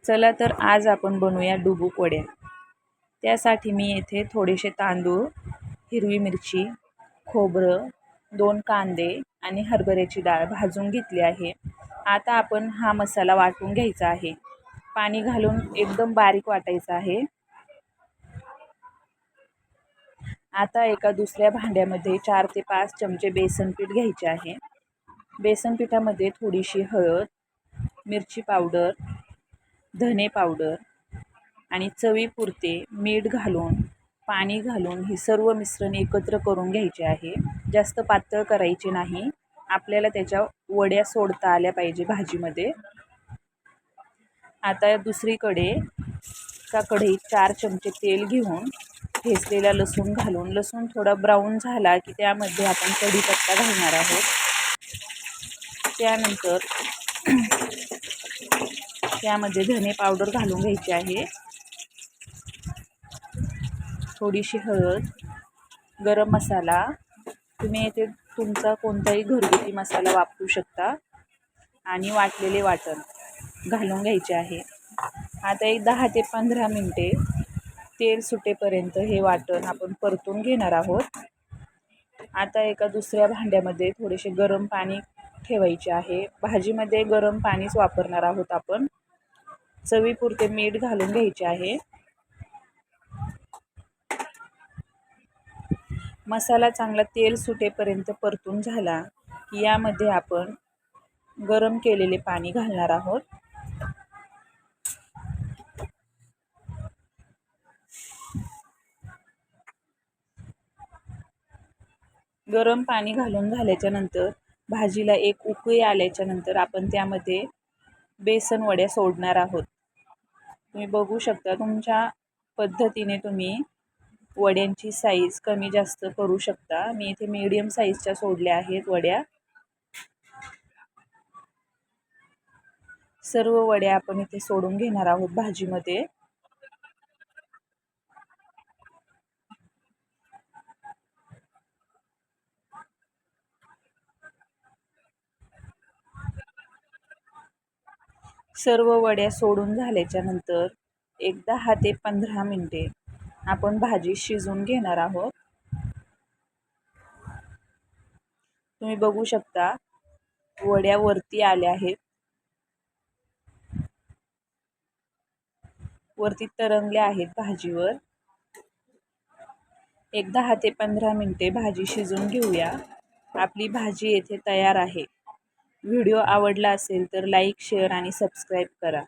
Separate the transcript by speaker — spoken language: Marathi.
Speaker 1: चला तर आज आपण बनवूया डुबुक वड्या। त्यासाठी मी येथे थोडेसे तांदूळ, हिरवी मिरची, खोबरं, 2 कांदे आणि हरभऱ्याची डाळ भाजून घेतली आहे। आता आपण हा मसाला वाटून घ्यायचा आहे। पाणी घालून एकदम बारीक वाटायचा आहे। आता एका दुसऱ्या भांड्यामध्ये 4 ते 5 चमचे बेसन पीठ घ्यायचे आहे। बेसन पिठामध्ये थोडीशी हळद, मिरची पावडर, धने पावडर आणि चवीपुरते मीठ घालून पाणी घालून हे सर्व मिश्रण एकत्र करून घ्यायचे आहे। जास्त पातळ करायचे नाही, आपल्याला त्याच्या वड्या सोडता आल्या पाहिजे भाजीमध्ये। आता दुसरीकडे एका कढईत 4 चमचे तेल घेऊन ठेचलेला लसूण घालून लसूण थोडा ब्राऊन झाला की त्यामध्ये आपण कढीपत्ता घालणार आहोत। त्यानंतर त्यामध्ये धने पावडर घालून घ्यायची आहे, थोडीशी हळद, गरम मसाला, तुम्ही येथे तुमचा कोणताही घरगुती मसाला वापरू शकता आणि वाटलेले वाटण घालून घ्यायचे आहे। आता एक 10 ते 15 मिनिटे तेल सुटेपर्यंत हे वाटण आपण परतून घेणार आहोत। आता एका दुसऱ्या भांड्यामध्ये थोडेसे गरम पाणी ठेवायचे आहे। भाजीमध्ये गरम पाणीच वापरणार आहोत आपण। चवीपुरते मीठ घालून घ्यायचे आहे। मसाला चांगला तेल सुटेपर्यंत परतून झाला की यामध्ये आपण गरम केलेले पाणी घालणार आहोत। गरम पाणी घालून झाल्याच्या नंतर भाजीला एक उकळी आल्याच्या नंतर आपण त्यामध्ये बेसन वड्या सोडणार आहोत। तुम्ही बघू शकता, तुमच्या पद्धतीने तुम्ही वड्यांची साईज कमी जास्त करू शकता। मी इथे मीडियम साईजच्या सोडल्या आहेत वड्या। सर्व वड्या आपण इथे सोडून घेणार आहोत भाजीमध्ये। सर्व वड्या सोडून झाल्याच्या नंतर एक 10 ते 15 मिनिटे आपण भाजी शिजवून घेणार आहोत। तुम्ही बघू शकता वड्या वरती आल्या आहेत, वरती तरंगल्या आहेत भाजीवर। एक 10 ते 15 मिनिटे भाजी शिजवून घेऊया। आपली भाजी येथे तयार आहे। व्हिडिओ आवडला असेल तर लाईक, शेअर आणि सबस्क्राईब करा।